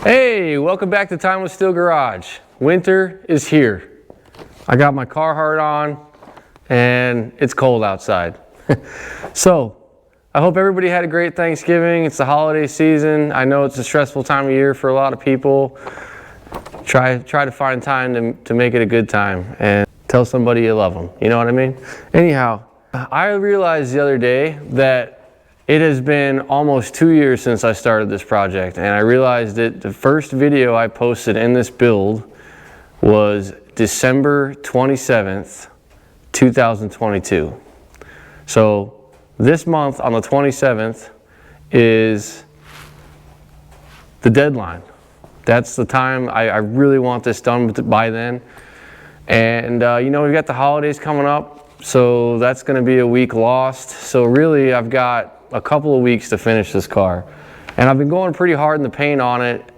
Hey, welcome back to Timeless Steel Garage. Winter is here. I got my Carhartt on and it's cold outside. So, I hope everybody had a great Thanksgiving. It's the holiday season. I know it's a stressful time of year for a lot of people. Try to find time to make it a good time and tell somebody you love them. You know what I mean? Anyhow, I realized the other day that it has been almost 2 years since I started this project, and I realized that the first video I posted in this build was December 27th, 2022. So this month on the 27th is the deadline. That's the time I really want this done by then. And you know, we've got the holidays coming up, so that's going to be a week lost. So really I've got a couple of weeks to finish this car, and I've been going pretty hard in the paint on it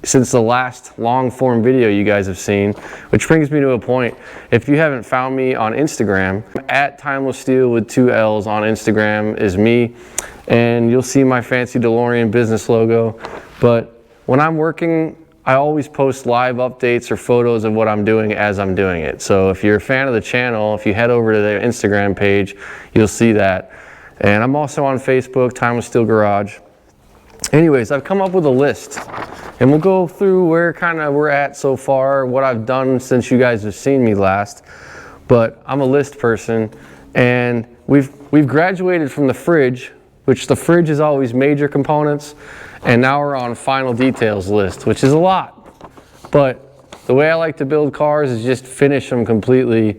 since the last long form video you guys have seen, which brings me to a point. If you haven't found me on Instagram, at Timeless Steel with 2 L's on Instagram is me, and you'll see my fancy DeLorean business logo. But when I'm working, I always post live updates or photos of what I'm doing as I'm doing it. So if you're a fan of the channel, if you head over to their Instagram page, you'll see that. And I'm also on Facebook, Timeless Steel Garage. Anyways, I've come up with a list, and we'll go through where we're at so far, what I've done since you guys have seen me last. But I'm a list person, and we've graduated from the fridge, which the fridge is always major components, and now we're on final details list, which is a lot. But the way I like to build cars is just finish them completely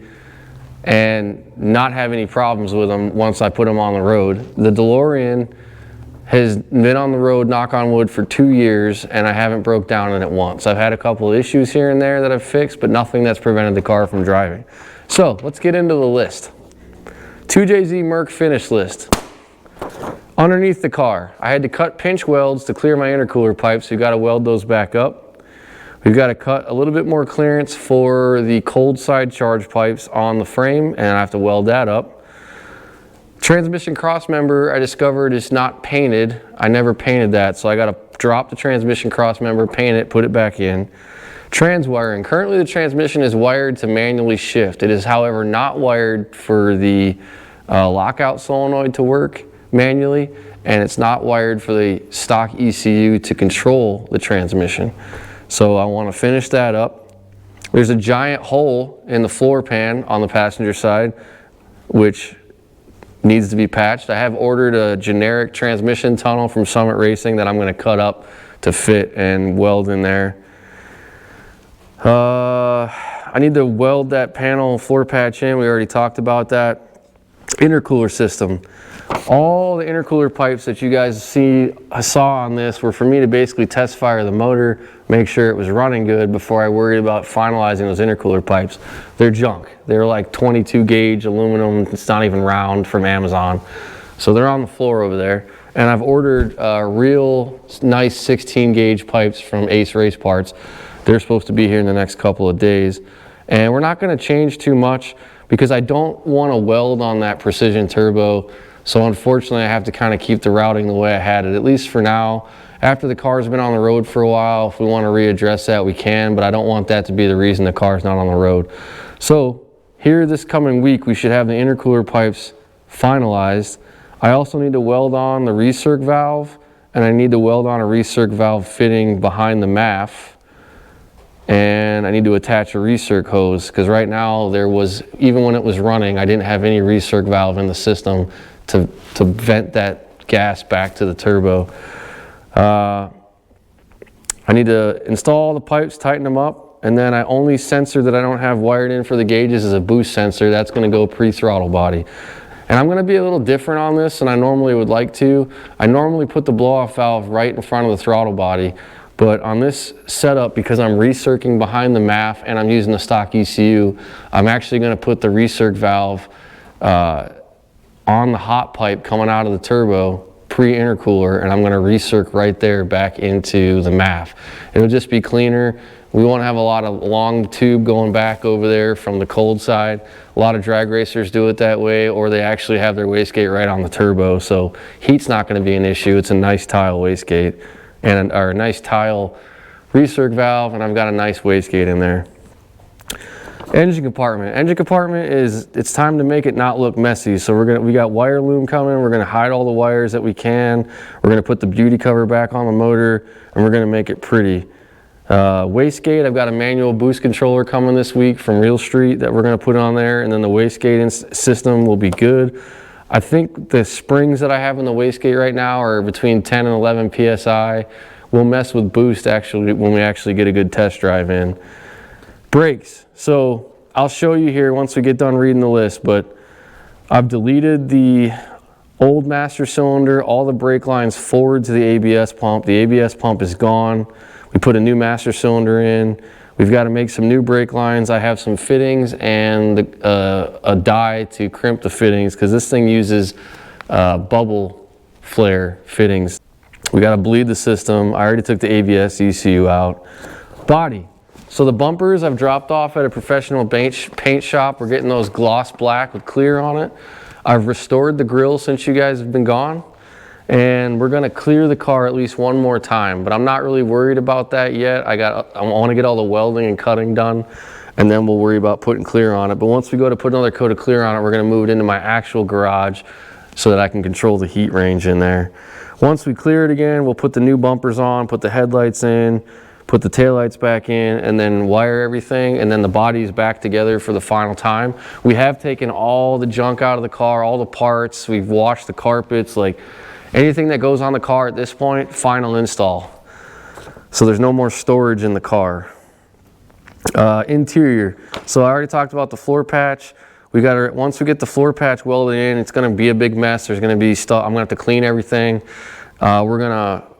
and not have any problems with them once I put them on the road. The DeLorean has been on the road, knock on wood, for 2 years, and I haven't broke down in it once. I've had a couple of issues here and there that I've fixed, but nothing that's prevented the car from driving. So let's get into the list. 2JZ Merc finish list. Underneath the car, I had to cut pinch welds to clear my intercooler pipes, so you gotta weld those back up. We've got to cut a little bit more clearance for the cold side charge pipes on the frame, and I have to weld that up. Transmission cross member I discovered is not painted. I never painted that, so I got to drop the transmission cross member, paint it, put it back in. Trans wiring. Currently the transmission is wired to manually shift. It is, however, not wired for the lockout solenoid to work manually, and it's not wired for the stock ECU to control the transmission. So I want to finish that up. There's a giant hole in the floor pan on the passenger side, which needs to be patched. I have ordered a generic transmission tunnel from Summit Racing that I'm going to cut up to fit and weld in there. I need to weld that panel floor patch in. We already talked about that. Intercooler system. All the intercooler pipes that you guys saw on this were for me to basically test fire the motor, make sure it was running good before I worried about finalizing those intercooler pipes. They're junk. They're like 22 gauge aluminum. It's not even round, from Amazon. So they're on the floor over there. And I've ordered real nice 16 gauge pipes from Ace Race Parts. They're supposed to be here in the next couple of days. And we're not going to change too much because I don't want to weld on that precision turbo. So unfortunately I have to kind of keep the routing the way I had it, at least for now. After the car's been on the road for a while, if we want to readdress that, we can, but I don't want that to be the reason the car's not on the road. So here this coming week, we should have the intercooler pipes finalized. I also need to weld on the recirc valve, and I need to weld on a recirc valve fitting behind the MAF. And I need to attach a recirc hose, because right now there was, even when it was running, I didn't have any recirc valve in the system to vent that gas back to the turbo. I need to install the pipes, tighten them up, and then I only sensor that I don't have wired in for the gauges is a boost sensor. That's going to go pre-throttle body. And I'm going to be a little different on this than I normally would like to. I normally put the blow-off valve right in front of the throttle body, but on this setup, because I'm recircing behind the MAF and I'm using the stock ECU, I'm actually going to put the recirc valve on the hot pipe coming out of the turbo pre-intercooler, and I'm going to recirc right there back into the MAF. It'll just be cleaner. We won't have a lot of long tube going back over there from the cold side. A lot of drag racers do it that way, or they actually have their wastegate right on the turbo, so heat's not going to be an issue. It's a nice tile wastegate. and our nice tile recirc valve, and I've got a nice wastegate in there. Engine compartment. Engine compartment is, it's time to make it not look messy. So we got wire loom coming. We're gonna hide all the wires that we can. We're gonna put the beauty cover back on the motor, and we're gonna make it pretty. Wastegate, I've got a manual boost controller coming this week from Real Street that we're gonna put on there, and then the wastegate system will be good. I think the springs that I have in the wastegate right now are between 10 and 11 PSI. We'll mess with boost actually when we actually get a good test drive in. Brakes. So I'll show you here once we get done reading the list, but I've deleted the old master cylinder, all the brake lines forward to the ABS pump. The ABS pump is gone. We put a new master cylinder in. We've got to make some new brake lines. I have some fittings and a die to crimp the fittings because this thing uses bubble flare fittings. We got to bleed the system. I already took the ABS ECU out. Body. So the bumpers I've dropped off at a professional paint shop. We're getting those gloss black with clear on it. I've restored the grill since you guys have been gone, and we're gonna clear the car at least one more time, but I'm not really worried about that yet. I wanna get all the welding and cutting done, and then we'll worry about putting clear on it. But once we go to put another coat of clear on it, we're gonna move it into my actual garage so that I can control the heat range in there. Once we clear it again, we'll put the new bumpers on, put the headlights in, put the taillights back in, and then wire everything, and then the body's back together for the final time. We have taken all the junk out of the car, all the parts. We've washed the carpets, like anything that goes on the car at this point, final install. So there's no more storage in the car. Interior. So I already talked about the floor patch. We got to, once we get the floor patch welded in, it's going to be a big mess. There's going to be stuff. I'm going to have to clean everything.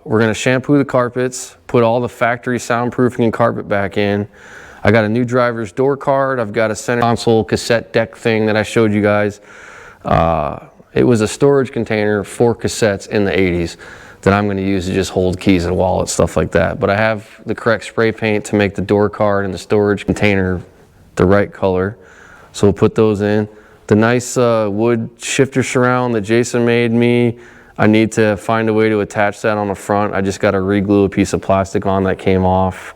We're gonna shampoo the carpets, put all the factory soundproofing and carpet back in. I got a new driver's door card. I've got a center console cassette deck thing that I showed you guys. It was a storage container for cassettes in the 80s that I'm gonna use to just hold keys and wallets, stuff like that. But I have the correct spray paint to make the door card and the storage container the right color. So we'll put those in. The nice wood shifter surround that Jason made me, I need to find a way to attach that on the front. I just got to re-glue a piece of plastic on that came off.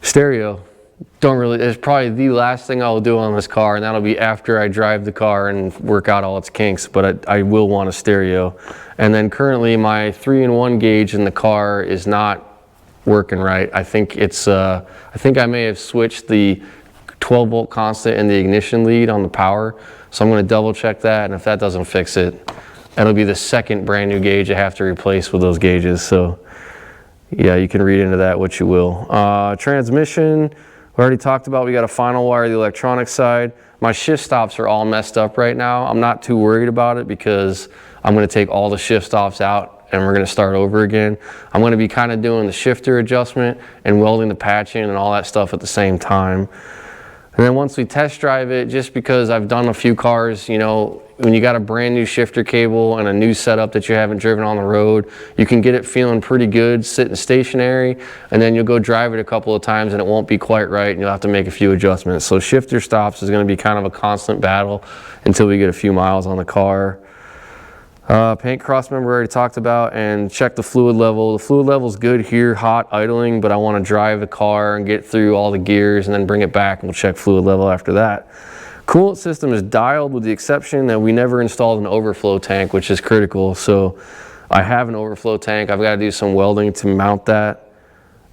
Stereo. Don't really, it's probably the last thing I'll do on this car, and that'll be after I drive the car and work out all its kinks, but I will want a stereo. And then currently my 3-in-1 gauge in the car is not working right. I think it's, I think I may have switched the 12-volt constant in the ignition lead on the power, so I'm going to double check that, and if that doesn't fix it, that'll be the second brand new gauge I have to replace with those gauges. So yeah, you can read into that what you will. Transmission, we already talked about. We got to final wire the electronic side. My shift stops are all messed up right now. I'm not too worried about it because I'm going to take all the shift stops out and we're going to start over again. I'm going to be kind of doing the shifter adjustment and welding the patch in and all that stuff at the same time. And then once we test drive it, just because I've done a few cars, you know, when you got a brand new shifter cable and a new setup that you haven't driven on the road, you can get it feeling pretty good sitting stationary, and then you'll go drive it a couple of times and it won't be quite right and you'll have to make a few adjustments. So shifter stops is going to be kind of a constant battle until we get a few miles on the car. Paint cross member we already talked about, and check the fluid level. The fluid level is good here, hot, idling, but I want to drive the car and get through all the gears and then bring it back and we'll check fluid level after that. Coolant system is dialed with the exception that we never installed an overflow tank, which is critical. So I have an overflow tank. I've got to do some welding to mount that,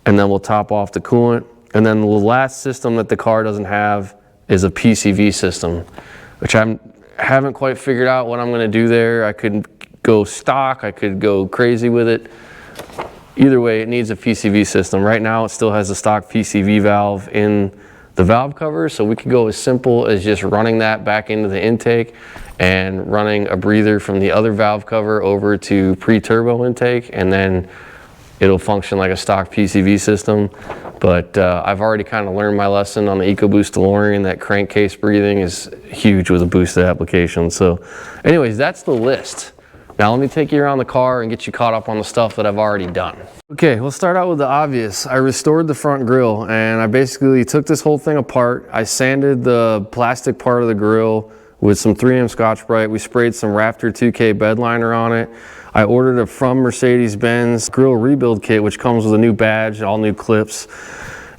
and then we'll top off the coolant. And then the last system that the car doesn't have is a PCV system, which I haven't quite figured out what I'm going to do there. I could go stock, I could go crazy with it. Either way, it needs a PCV system. Right now it still has a stock PCV valve in the valve cover, so we could go as simple as just running that back into the intake and running a breather from the other valve cover over to pre-turbo intake, and then it'll function like a stock PCV system. But I've already kind of learned my lesson on the EcoBoost DeLorean that crankcase breathing is huge with a boosted application. So anyways, that's the list. Now let me take you around the car and get you caught up on the stuff that I've already done. Okay, we'll start out with the obvious. I restored the front grille, and I basically took this whole thing apart. I sanded the plastic part of the grille with some 3M Scotch-Brite. We sprayed some Raptor 2K bed liner on it. I ordered it from Mercedes-Benz grill rebuild kit, which comes with a new badge, all new clips.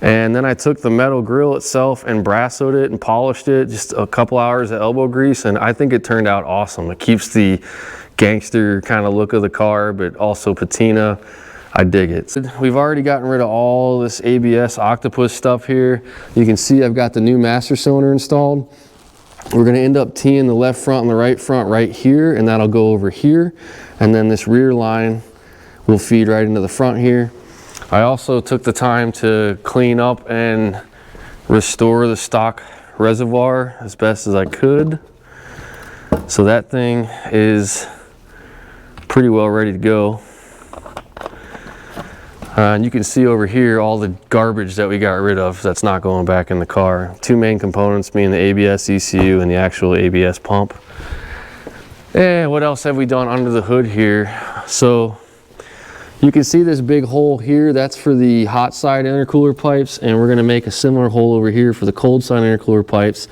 And then I took the metal grill itself and brassoed it and polished it, just a couple hours of elbow grease, and I think it turned out awesome. It keeps the gangster kind of look of the car, but also patina. I dig it. We've already gotten rid of all this ABS octopus stuff here. You can see I've got the new master cylinder installed. We're going to end up teeing the left front and the right front right here, and that'll go over here. And then this rear line will feed right into the front here. I also took the time to clean up and restore the stock reservoir as best as I could. So that thing is pretty well ready to go. And you can see over here all the garbage that we got rid of that's not going back in the car. Two main components being the ABS ECU and the actual ABS pump. And what else have we done under the hood here? So you can see this big hole here, that's for the hot side intercooler pipes, and we're gonna make a similar hole over here for the cold side intercooler pipes.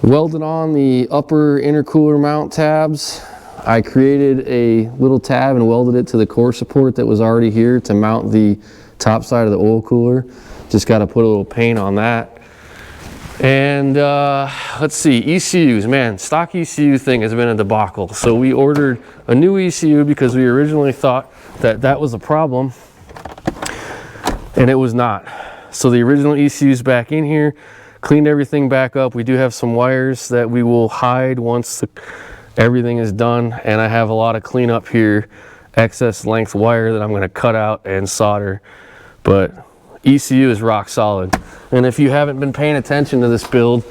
Welded on the upper intercooler mount tabs. I created a little tab and welded it to the core support that was already here to mount the top side of the oil cooler. Just got to put a little paint on that. And let's see, ECUs, man, stock ECU thing has been a debacle. So we ordered a new ECU because we originally thought that that was a problem, and it was not. So the original ECU's back in here, cleaned everything back up. We do have some wires that we will hide once everything is done, and I have a lot of cleanup here, excess length wire that I'm going to cut out and solder. But ECU is rock solid. And if you haven't been paying attention to this build,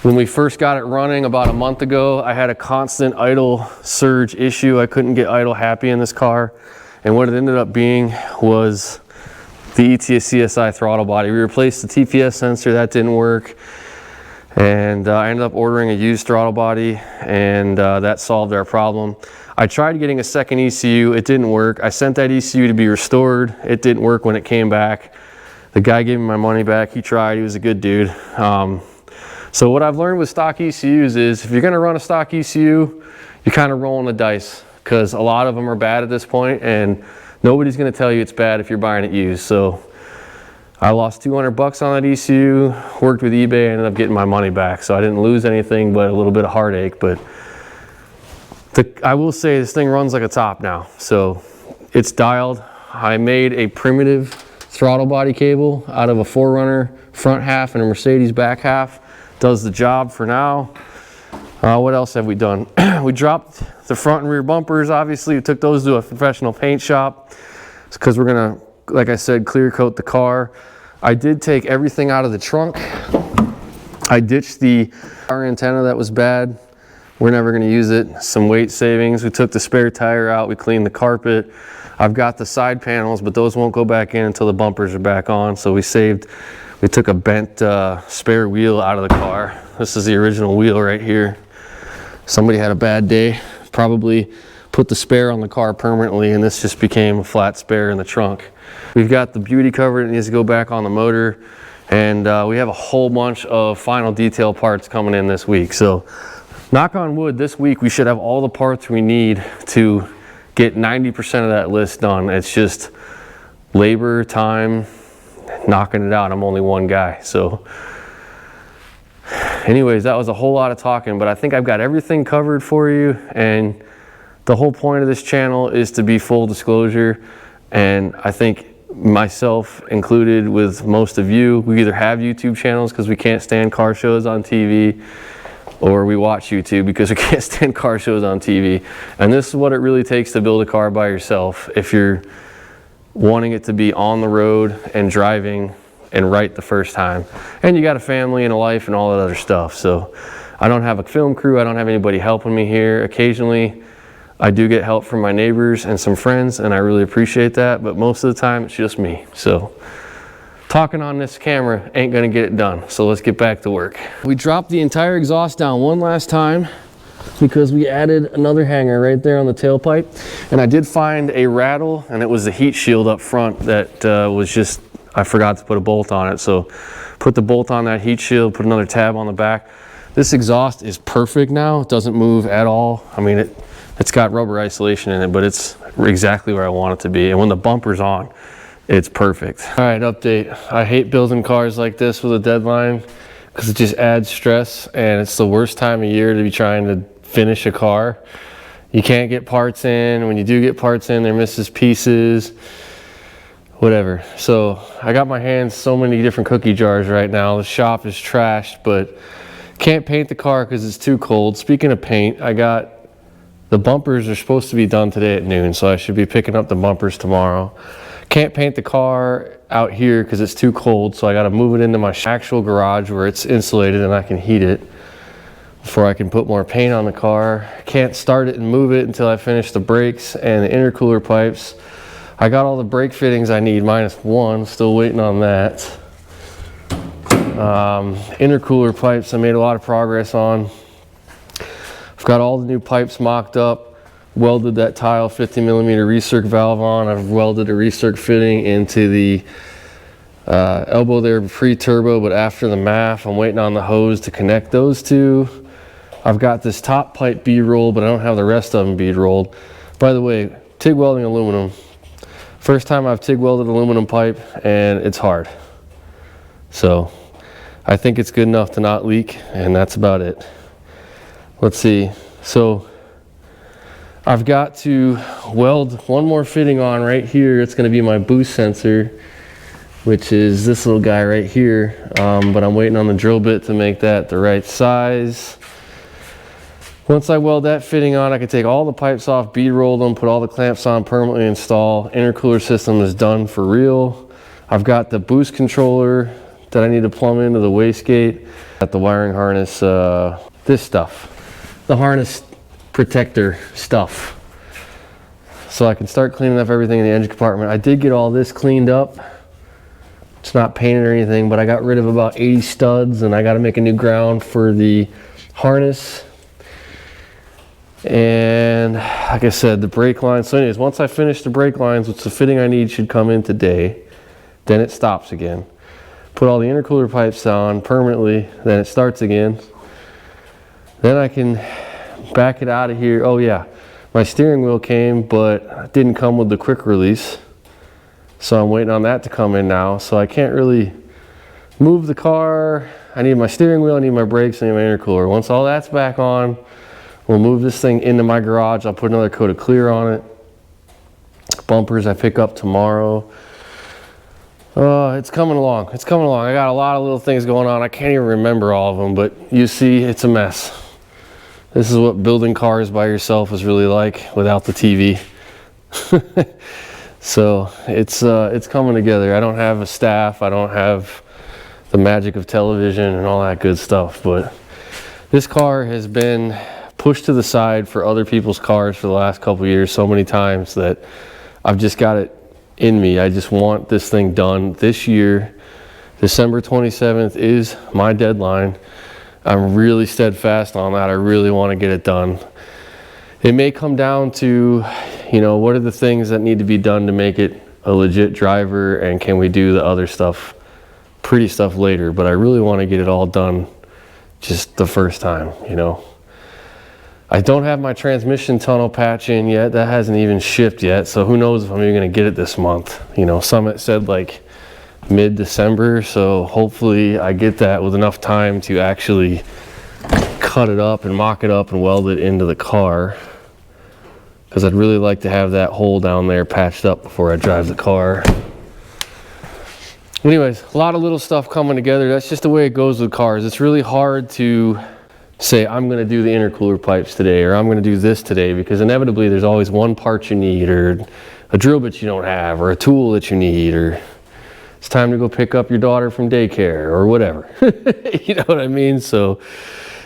when we first got it running about a month ago, I had a constant idle surge issue. I couldn't get idle happy in this car, and what it ended up being was the ETS CSI throttle body. We replaced the TPS sensor, that didn't work. And I ended up ordering a used throttle body, and that solved our problem. I tried getting a second ECU, it didn't work. I sent that ECU to be restored, it didn't work when it came back. The guy gave me my money back, he tried, he was a good dude. So what I've learned with stock ECUs is if you're gonna run a stock ECU, you're kind of rolling the dice, because a lot of them are bad at this point, and nobody's gonna tell you it's bad if you're buying it used. So I lost 200 bucks on that ECU, worked with eBay, ended up getting my money back. So I didn't lose anything but a little bit of heartache. But I will say this thing runs like a top now. So it's dialed. I made a primitive throttle body cable out of a 4Runner front half and a Mercedes back half. Does the job for now. What else have we done? We dropped the front and rear bumpers. Obviously, we took those to a professional paint shop because we're gonna, like I said, clear coat the car. I did take everything out of the trunk. I ditched the car antenna that was bad. We're never gonna use it. Some weight savings. We took the spare tire out. We cleaned the carpet. I've got the side panels, but those won't go back in until the bumpers are back on. So we took a bent spare wheel out of the car. This is the original wheel right here. Somebody had a bad day, probably put the spare on the car permanently, and this just became a flat spare in the trunk. We've got the beauty cover that needs to go back on the motor, and we have a whole bunch of final detail parts coming in this week. So knock on wood, this week we should have all the parts we need to get 90% of that list done. It's just labor, time, knocking it out. I'm only one guy. So anyways, that was a whole lot of talking, but I think I've got everything covered for you, and the whole point of this channel is to be full disclosure. And I think myself included with most of you, we either have YouTube channels because we can't stand car shows on TV, or we watch YouTube because we can't stand car shows on TV. And this is what it really takes to build a car by yourself if you're wanting it to be on the road and driving and right the first time. And you got a family and a life and all that other stuff. So I don't have a film crew, I don't have anybody helping me here. Occasionally I do get help from my neighbors and some friends, and I really appreciate that, but most of the time it's just me. So talking on this camera ain't gonna get it done. So let's get back to work. We dropped the entire exhaust down one last time because we added another hanger right there on the tailpipe. And I did find a rattle, and it was the heat shield up front that was just, I forgot to put a bolt on it. So put the bolt on that heat shield, put another tab on the back. This exhaust is perfect now. It doesn't move at all. I mean, it's got rubber isolation in it, but it's exactly where I want it to be. And when the bumper's on, it's perfect. All right, update. I hate building cars like this with a deadline because it just adds stress, and it's the worst time of year to be trying to finish a car. You can't get parts in. When you do get parts in, they're misses pieces, whatever. So I got my hands so many different cookie jars right now. The shop is trashed, but can't paint the car because it's too cold. Speaking of paint, the bumpers are supposed to be done today at noon, so I should be picking up the bumpers tomorrow. Can't paint the car out here because it's too cold, so I got to move it into my actual garage where it's insulated and I can heat it before I can put more paint on the car. Can't start it and move it until I finish the brakes and the intercooler pipes. I got all the brake fittings I need, minus one, still waiting on that. Intercooler pipes I made a lot of progress on. I've got all the new pipes mocked up, welded that tile 50mm recirc valve on. I've welded a recirc fitting into the elbow there pre-turbo, but after the MAF. I'm waiting on the hose to connect those two. I've got this top pipe bead rolled, but I don't have the rest of them bead rolled. By the way, TIG welding aluminum. First time I've TIG welded aluminum pipe, and it's hard. So I think it's good enough to not leak, and that's about it. Let's see. So I've got to weld one more fitting on right here. It's going to be my boost sensor, which is this little guy right here. But I'm waiting on the drill bit to make that the right size. Once I weld that fitting on, I can take all the pipes off, bead roll them, put all the clamps on, permanently install. Intercooler system is done for real. I've got the boost controller that I need to plumb into the wastegate. Got the wiring harness, this stuff, the harness protector stuff. So I can start cleaning up everything in the engine compartment. I did get all this cleaned up. It's not painted or anything, but I got rid of about 80 studs, and I got to make a new ground for the harness. And like I said, the brake lines. So anyways, once I finish the brake lines, which the fitting I need should come in today, then it stops again. Put all the intercooler pipes on permanently, then it starts again. Then I can back it out of here. Oh yeah, my steering wheel came, but didn't come with the quick release. So I'm waiting on that to come in now. So I can't really move the car. I need my steering wheel, I need my brakes, I need my intercooler. Once all that's back on, we'll move this thing into my garage. I'll put another coat of clear on it. Bumpers I pick up tomorrow. It's coming along. It's coming along. I got a lot of little things going on. I can't even remember all of them, but you see, it's a mess. This is what building cars by yourself is really like without the TV. So it's coming together. I don't have a staff. I don't have the magic of television and all that good stuff, but this car has been pushed to the side for other people's cars for the last couple of years so many times that I've just got it in me. I just want this thing done this year. December 27th is my deadline. I'm really steadfast on that. I really want to get it done. It may come down to, you know, what are the things that need to be done to make it a legit driver, and can we do the other stuff, pretty stuff later, but I really want to get it all done just the first time, you know. I don't have my transmission tunnel patch in yet. That hasn't even shipped yet, so who knows if I'm even going to get it this month. You know, Summit said like mid-December, so hopefully I get that with enough time to actually cut it up and mock it up and weld it into the car, because I'd really like to have that hole down there patched up before I drive the car. Anyways, a lot of little stuff coming together. That's just the way it goes with cars. It's really hard to say I'm going to do the intercooler pipes today, or I'm going to do this today, because inevitably there's always one part you need, or a drill bit you don't have, or a tool that you need, or it's time to go pick up your daughter from daycare, or whatever. You know what I mean? So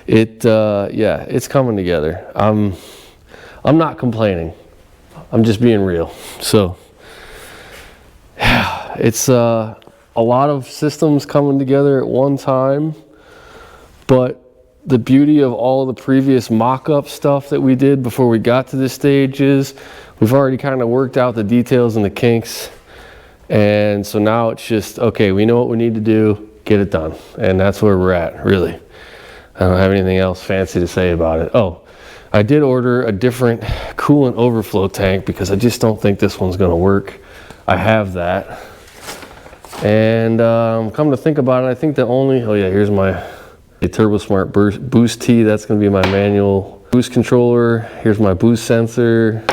yeah, it's coming together. I'm not complaining. I'm just being real. So yeah, it's a lot of systems coming together at one time, but the beauty of all of the previous mock-up stuff that we did before we got to this stage is we've already kind of worked out the details and the kinks, and so now it's just, okay, we know what we need to do, get it done, and that's where we're at, really. I don't have anything else fancy to say about it. Oh, I did order a different coolant overflow tank because I just don't think this one's gonna work. I have that. And come to think about it, I think the only, oh yeah, here's my TurboSmart Boost T. That's gonna be my manual boost controller. Here's my boost sensor.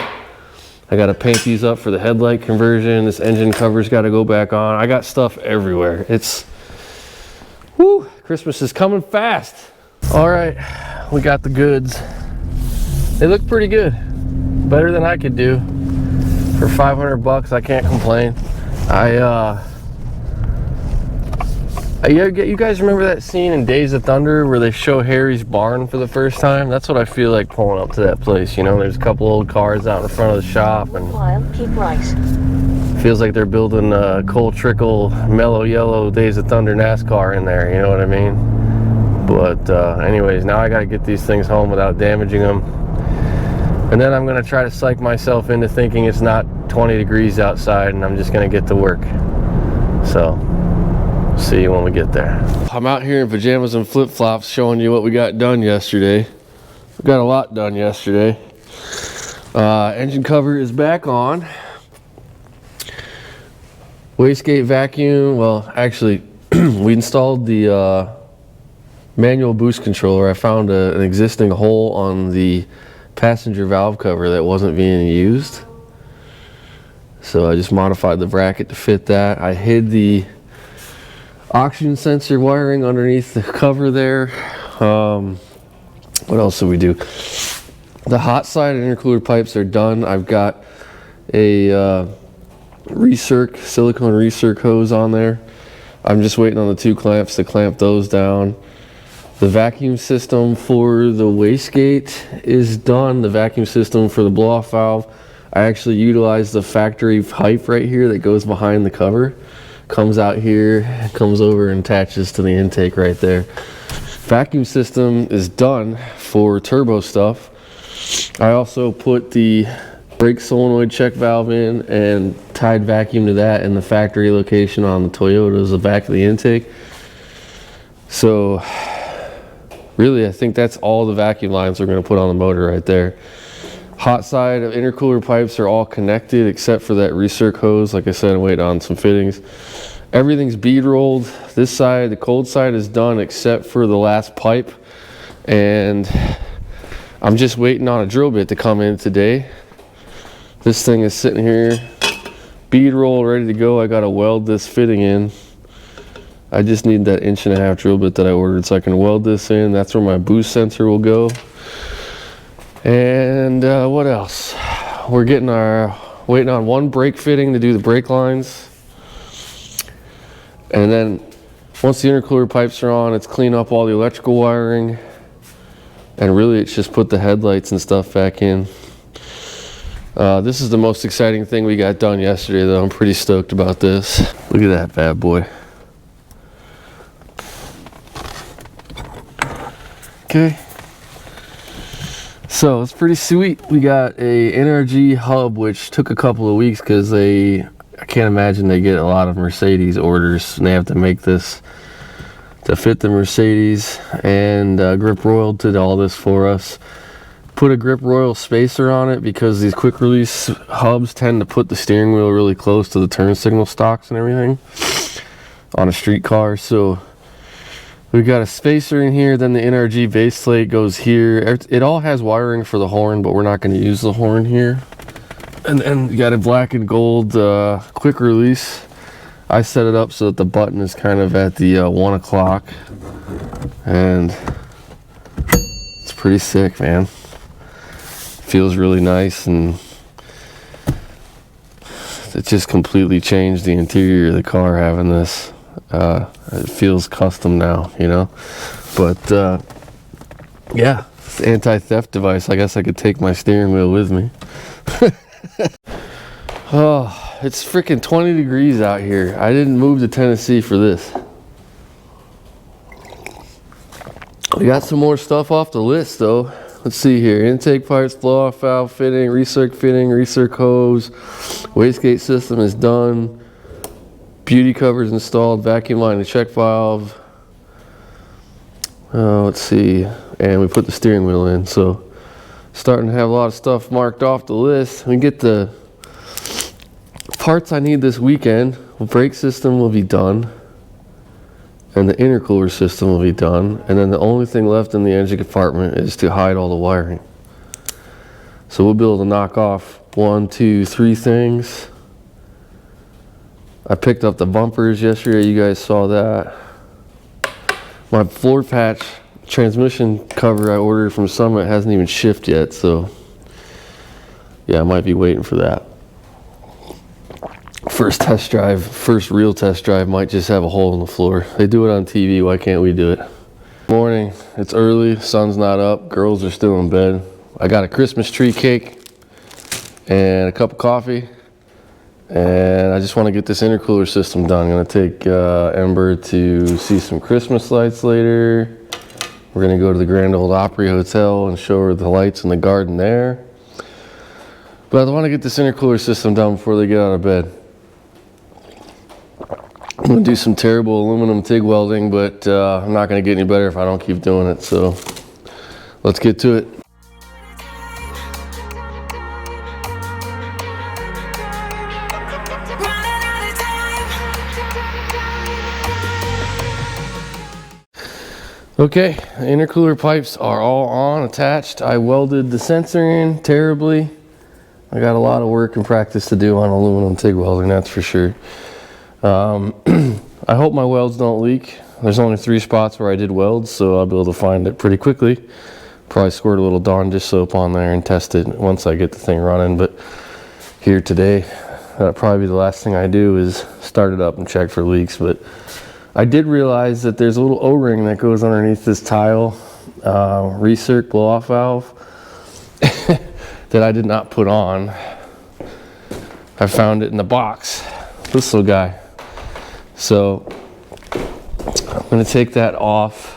I gotta paint these up for the headlight conversion. This engine cover's gotta go back on. I got stuff everywhere. It's, whoo, Christmas is coming fast. All right, we got the goods. They look pretty good. Better than I could do. For 500 bucks, I can't complain. You guys remember that scene in Days of Thunder where they show Harry's barn for the first time? That's what I feel like pulling up to that place. You know, there's a couple old cars out in front of the shop, and keep right. Feels like they're building a Cole Trickle mellow yellow Days of Thunder NASCAR in there. You know what I mean? But anyways, now I got to get these things home without damaging them, and then I'm gonna try to psych myself into thinking it's not 20 degrees outside, and I'm just gonna get to work. So. See you when we get there. I'm out here in pajamas and flip-flops showing you what we got done yesterday. We got a lot done yesterday. Engine cover is back on. Wastegate vacuum, well actually we installed the manual boost controller. I found an existing hole on the passenger valve cover that wasn't being used. So I just modified the bracket to fit that. I hid the oxygen sensor wiring underneath the cover there. What else did we do? The hot side intercooler pipes are done. I've got a silicone recirc hose on there. I'm just waiting on the 2 clamps to clamp those down. The vacuum system for the wastegate is done. The vacuum system for the blow-off valve, I actually utilized the factory pipe right here that goes behind the cover. Comes out here, comes over and attaches to the intake right there. Vacuum system is done for turbo stuff. I also put the brake solenoid check valve in and tied vacuum to that in the factory location on the Toyotas, the back of the intake. So really, I think that's all the vacuum lines we're going to put on the motor right there. Hot side of intercooler pipes are all connected except for that recirc hose. Like I said, I'm waiting on some fittings. Everything's bead rolled. This side, the cold side, is done except for the last pipe. And I'm just waiting on a drill bit to come in today. This thing is sitting here, bead roll, ready to go. I gotta weld this fitting in. I just need that 1.5-inch drill bit that I ordered so I can weld this in. That's where my boost sensor will go. And what else? We're waiting on 1 brake fitting to do the brake lines. And then once the intercooler pipes are on, it's clean up all the electrical wiring. And really it's just put the headlights and stuff back in. This is the most exciting thing we got done yesterday though. I'm pretty stoked about this. Look at that bad boy. Okay. So it's pretty sweet. We got a NRG hub, which took a couple of weeks because I can't imagine they get a lot of Mercedes orders and they have to make this to fit the Mercedes. And Grip Royal did all this for us. Put a Grip Royal spacer on it because these quick release hubs tend to put the steering wheel really close to the turn signal stocks and everything on a street car. So we got a spacer in here, then the NRG base plate goes here. It all has wiring for the horn, but we're not going to use the horn here. And then you got a black and gold quick release. I set it up so that the button is kind of at the 1 o'clock. And it's pretty sick, man. Feels really nice, and it just completely changed the interior of the car having this. It feels custom now, you know. But yeah, it's an anti-theft device. I guess I could take my steering wheel with me. Oh, it's freaking 20 degrees out here. I didn't move to Tennessee for this. We got some more stuff off the list though. Let's see here. Intake pipes, blow-off valve fitting, recirc hose, wastegate system is done. Beauty covers installed, vacuum line and check valve. Let's see, and we put the steering wheel in, so starting to have a lot of stuff marked off the list. We get the parts I need this weekend. The brake system will be done, and the intercooler system will be done, and then the only thing left in the engine compartment is to hide all the wiring. So we'll be able to knock off 1, 2, 3 things. I picked up the bumpers yesterday, you guys saw that. My floor patch transmission cover I ordered from Summit hasn't even shipped yet, so yeah, I might be waiting for that. First test drive, first real test drive might just have a hole in the floor. They do it on TV, why can't we do it? Morning, it's early, sun's not up, girls are still in bed. I got a Christmas tree cake and a cup of coffee, and I just want to get this intercooler system done. I'm going to take Ember to see some Christmas lights later. We're going to go to the Grand Ole Opry Hotel and show her the lights in the garden there. But I want to get this intercooler system done before they get out of bed. I'm going to do some terrible aluminum TIG welding, but I'm not going to get any better if I don't keep doing it. So let's get to it. Okay, the intercooler pipes are all on, attached. I welded the sensor in terribly. I got a lot of work and practice to do on aluminum TIG welding, that's for sure. I hope my welds don't leak. There's only 3 spots where I did welds, so I'll be able to find it pretty quickly. Probably squirt a little Dawn dish soap on there and test it once I get the thing running. But here today, that'll probably be the last thing I do is start it up and check for leaks. But I did realize that there's a little O-ring that goes underneath this tile recirc blow-off valve that I did not put on. I found it in the box, this little guy. So I'm going to take that off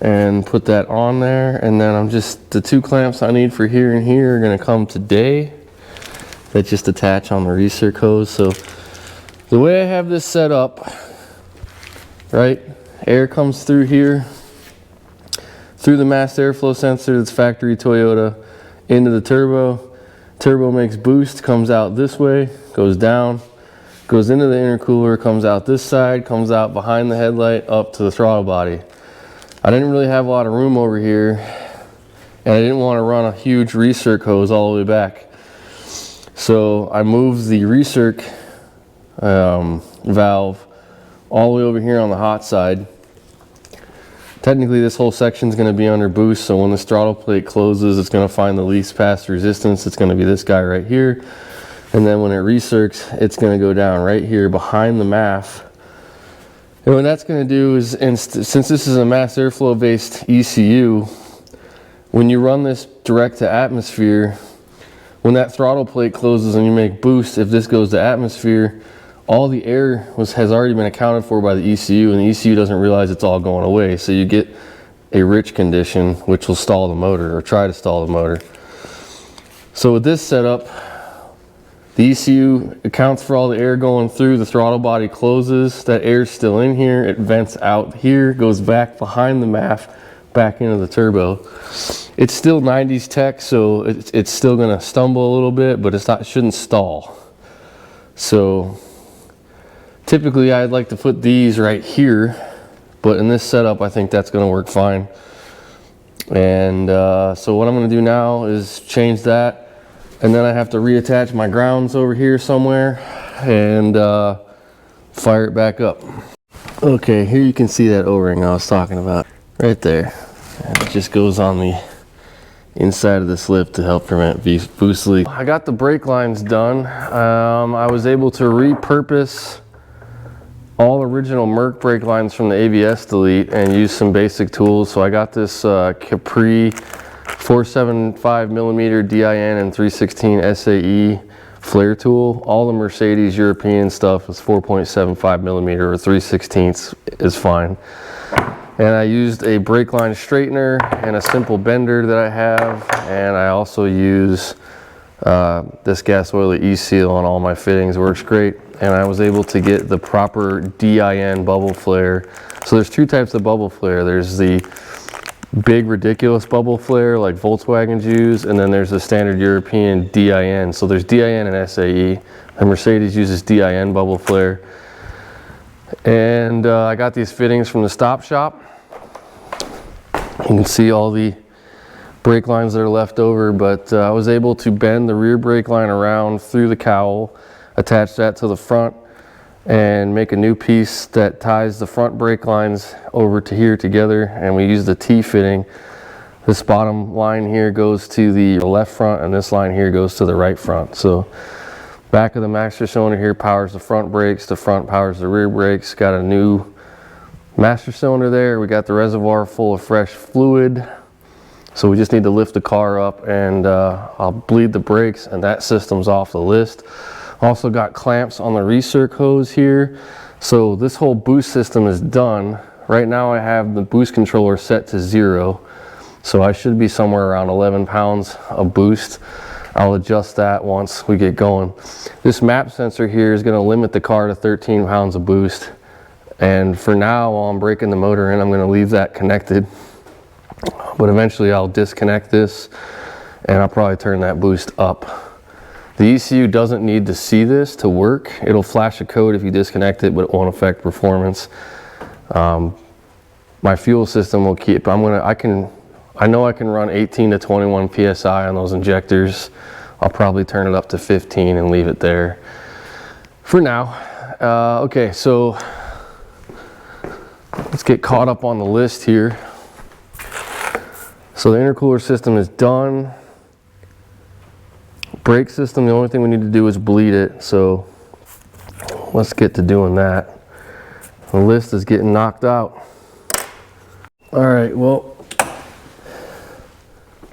and put that on there, and then the 2 clamps I need for here and here are going to come today. That just attach on the recirc hose. So the way I have this set up, right, air comes through here, through the mass airflow sensor that's factory Toyota, into the turbo. Turbo makes boost, comes out this way, goes down, goes into the intercooler, comes out this side, comes out behind the headlight, up to the throttle body. I didn't really have a lot of room over here, and I didn't want to run a huge recirc hose all the way back. So I moved the recirc valve all the way over here on the hot side. Technically this whole section is going to be under boost, so when this throttle plate closes, it's going to find the least path resistance. It's going to be this guy right here, and then when it recircs, it's going to go down right here behind the MAF. And what that's going to do is, since this is a mass airflow based ECU, when you run this direct to atmosphere, when that throttle plate closes and you make boost, if this goes to atmosphere, all the air has already been accounted for by the ECU, and the ECU doesn't realize it's all going away. So you get a rich condition, which will stall the motor or try to stall the motor. So with this setup, the ECU accounts for all the air going through, the throttle body closes, that air's still in here, it vents out here, goes back behind the MAF, back into the turbo. It's still 90s tech, so it's still gonna stumble a little bit, but it shouldn't stall. So typically I'd like to put these right here, but in this setup I think that's going to work fine. And so what I'm going to do now is change that, and then I have to reattach my grounds over here somewhere and fire it back up. Okay, here you can see that O-ring I was talking about right there, and it just goes on the inside of this lip to help prevent boost leak. I got the brake lines done. I was able to repurpose all original Merc brake lines from the ABS delete and use some basic tools. So I got this Capri 475mm DIN and 316 SAE flare tool. All the Mercedes European stuff is 4.75mm or 3/16 is fine. And I used a brake line straightener and a simple bender that I have, and I also use this gas oil E-seal on all my fittings. Works great. And I was able to get the proper DIN bubble flare So there's two types of bubble flare. There's the big ridiculous bubble flare like Volkswagens use, and then there's the standard European DIN. So there's DIN and SAE, and Mercedes uses DIN bubble flare. And I got these fittings from the stop shop. You can see all the brake lines that are left over, but I was able to bend the rear brake line around through the cowl, attach that to the front, and make a new piece that ties the front brake lines over to here together. And we use the T fitting. This bottom line here goes to the left front, and this line here goes to the right front. So back of the master cylinder here powers the front brakes, the front powers the rear brakes. Got a new master cylinder there. We got the reservoir full of fresh fluid. So we just need to lift the car up, and I'll bleed the brakes, and that system's off the list. Also got clamps on the recirc hose here. So this whole boost system is done. Right now I have the boost controller set to 0. So I should be somewhere around 11 pounds of boost. I'll adjust that once we get going. This map sensor here is going to limit the car to 13 pounds of boost. And for now, while I'm breaking the motor in, I'm going to leave that connected. But eventually I'll disconnect this, and I'll probably turn that boost up. The ECU doesn't need to see this to work. It'll flash a code if you disconnect it, but it won't affect performance. My fuel system will keep, I know I can run 18 to 21 PSI on those injectors. I'll probably turn it up to 15 and leave it there for now. Okay, so let's get caught up on the list here. So the intercooler system is done. Brake system, the only thing we need to do is bleed it. So let's get to doing that. The list is getting knocked out. All right, well,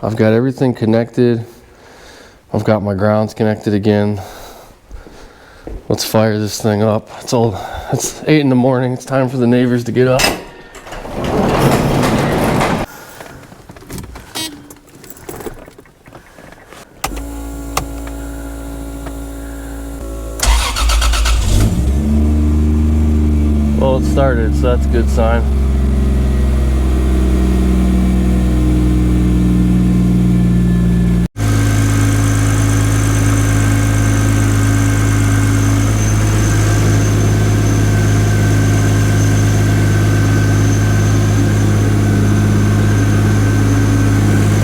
I've got everything connected. I've got my grounds connected again. Let's fire this thing up. It's 8 in the morning. It's time for the neighbors to get up. Well, it started, so that's a good sign.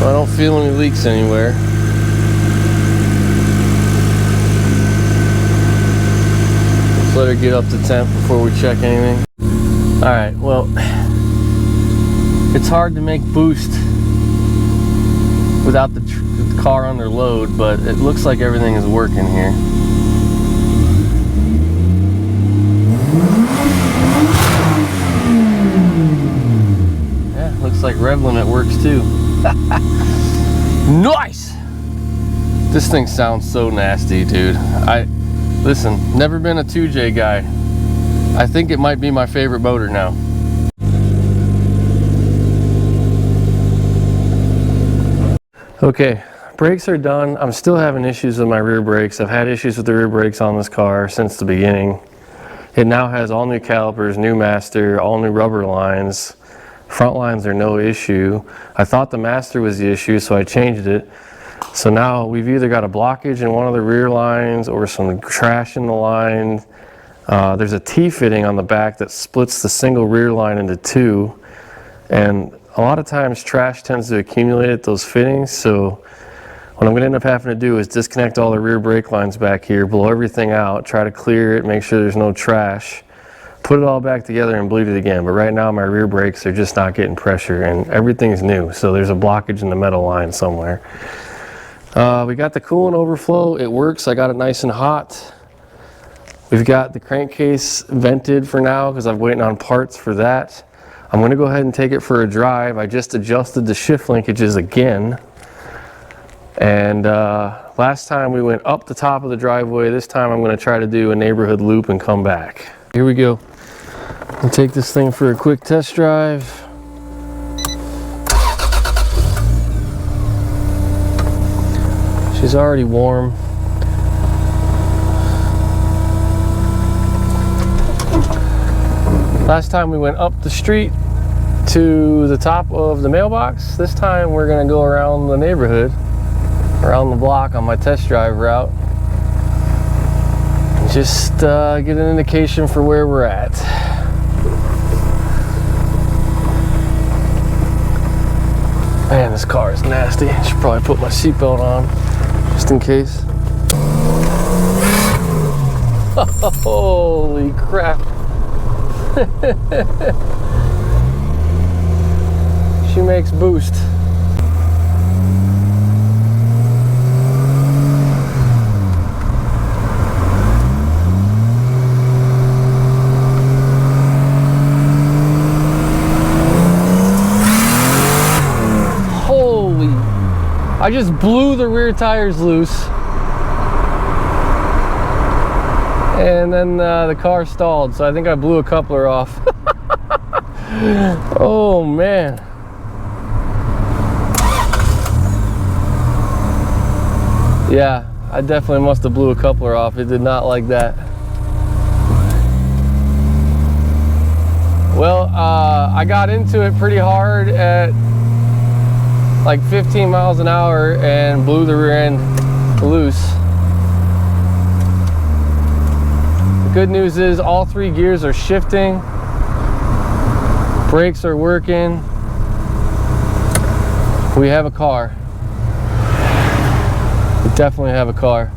I don't feel any leaks anywhere. Let's let her get up to temp before we check anything. All right, well, it's hard to make boost without the car under load, but it looks like everything is working here. Yeah, looks like rev limit works too. Nice! This thing sounds so nasty, dude. Listen, never been a 2J guy. I think it might be my favorite motor now. Okay, brakes are done. I'm still having issues with my rear brakes. I've had issues with the rear brakes on this car since the beginning. It now has all new calipers, new master, all new rubber lines. Front lines are no issue. I thought the master was the issue, so I changed it. So now we've either got a blockage in one of the rear lines or some trash in the line. There's a T-fitting on the back that splits the single rear line into two. And a lot of times trash tends to accumulate at those fittings. So what I'm going to end up having to do is disconnect all the rear brake lines back here, blow everything out, try to clear it, make sure there's no trash, put it all back together and bleed it again. But right now my rear brakes are just not getting pressure, and everything's new. So there's a blockage in the metal line somewhere. We got the coolant overflow. It works. I got it nice and hot. We've got the crankcase vented for now because I'm waiting on parts for that. I'm going to go ahead and take it for a drive. I just adjusted the shift linkages again. And last time we went up the top of the driveway. This time I'm going to try to do a neighborhood loop and come back. Here we go. I'll take this thing for a quick test drive. She's already warm. Last time we went up the street to the top of the mailbox. This time we're gonna go around the neighborhood, around the block on my test drive route. Just get an indication for where we're at. Man, this car is nasty. I should probably put my seatbelt on, just in case. Holy crap. She makes boost. Holy, I just blew the rear tires loose. And then the car stalled, so I think I blew a coupler off. Oh man. Yeah, I definitely must have blew a coupler off. It did not like that. Well, I got into it pretty hard at like 15 miles an hour and blew the rear end loose. The good news is all 3 gears are shifting. Brakes are working. We have a car. We definitely have a car.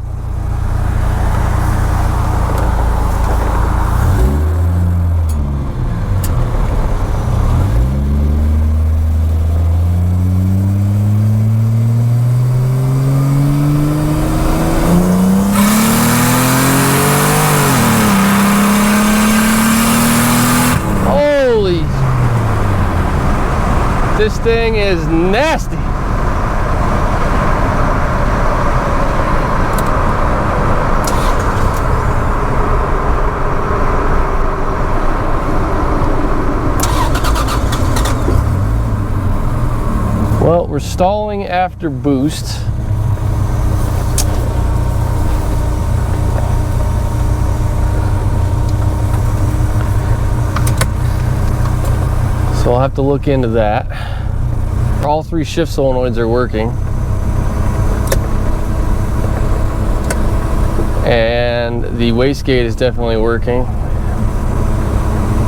This thing is nasty. Well, we're stalling after boost. So I'll have to look into that. All 3 shift solenoids are working. And the wastegate is definitely working.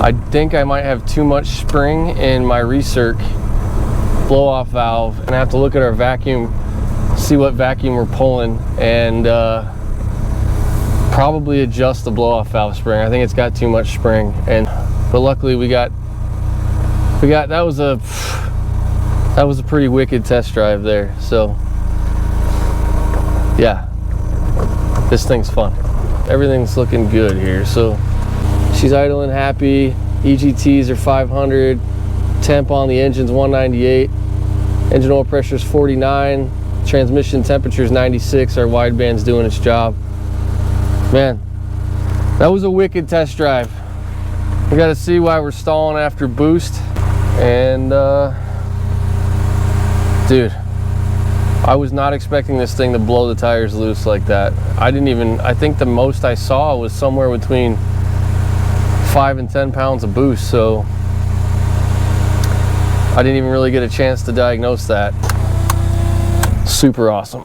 I think I might have too much spring in my recirc blow-off valve, and I have to look at our vacuum, see what vacuum we're pulling, and probably adjust the blow-off valve spring. I think it's got too much spring, but luckily we got that was a pretty wicked test drive there. So yeah, this thing's fun. Everything's looking good here. So she's idling happy. EGTs are 500. Temp on the engine's 198. Engine oil pressure is 49. Transmission temperature is 96. Our wideband's doing its job. Man, that was a wicked test drive. We got to see why we're stalling after boost. And dude, I was not expecting this thing to blow the tires loose like that. I think the most I saw was somewhere between 5 and 10 pounds of boost, so I didn't even really get a chance to diagnose that. Super awesome.